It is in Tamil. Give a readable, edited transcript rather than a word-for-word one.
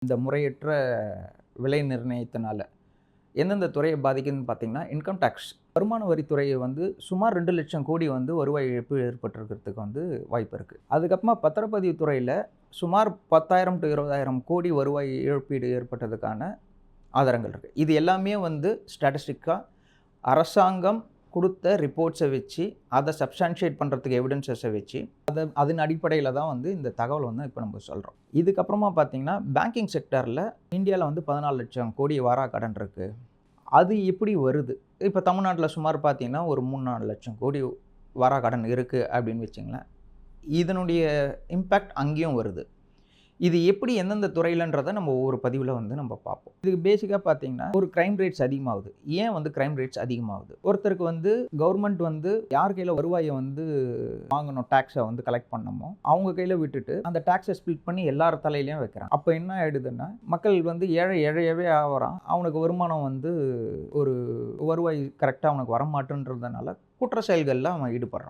இந்த முறையற்ற விலை நிர்ணயத்தினால எந்தெந்த துறையை பாதிக்குதுன்னு பார்த்தீங்கன்னா, இன்கம் டேக்ஸ் வருமான வரித்துறையை வந்து சுமார் 2,00,000 கோடி வந்து வருவாய் இழப்பு ஏற்பட்டிருக்கிறதுக்கு வந்து வாய்ப்பு இருக்குது. அதுக்கப்புறமா பத்திரப்பதிவு துறையில் சுமார் 10,000 to 20,000 கோடி வருவாய் இழப்பீடு ஏற்பட்டதுக்கான ஆதாரங்கள் இருக்குது. இது எல்லாமே வந்து ஸ்டாட்டிஸ்டிக்காக அரசாங்கம் கொடுத்த ரிப்போர்ட்ஸை வச்சு அதை சப்ஸ்டான்ஷியேட் பண்ணுறதுக்கு எவிடன்சஸை வச்சு அதன் அடிப்படையில் தான் வந்து இந்த தகவல் வந்து இப்போ நம்ம சொல்கிறோம். இதுக்கப்புறமா பார்த்தீங்கன்னா பேங்கிங் செக்டரில் இந்தியாவில் வந்து 14,00,000 கோடி வாராக்கடன் இருக்குது. அது எப்படி வருது? இப்போ தமிழ்நாட்டில் சுமார் பார்த்தீங்கன்னா ஒரு 3-4 லட்சம் கோடி வாராக்கடன் இருக்குது அப்படின்னு வச்சுங்களேன். இதனுடைய இம்பேக்ட் அங்கேயும் வருது. இது எப்படி எந்தெந்த துறையிலன்றதை நம்ம ஒவ்வொரு பதிவில் வந்து நம்ம பார்ப்போம். இதுக்கு பேசிக்காக பார்த்தீங்கன்னா ஒரு கிரைம் ரேட்ஸ் அதிகமாகுது. ஏன் வந்து கிரைம் ரேட்ஸ் அதிகமாகுது? ஒருத்தருக்கு வந்து கவர்மெண்ட் வந்து யார் கையில் வருவாயை வந்து வாங்கணும், டேக்ஸை வந்து கலெக்ட் பண்ணணுமோ அவங்க கையில் விட்டுட்டு அந்த டேக்ஸை ஸ்பிளிட் பண்ணி எல்லார் தலையிலையும் வைக்கிறாங்க. அப்போ என்ன ஆகிடுதுன்னா மக்கள் வந்து ஏழையவே ஆகிறான். அவனுக்கு வருமானம் வந்து ஒரு வருவாய் கரெக்டாக அவனுக்கு வரமாட்டேன்றதுனால குற்ற செயல்களில் அவன் ஈடுபடுறான்.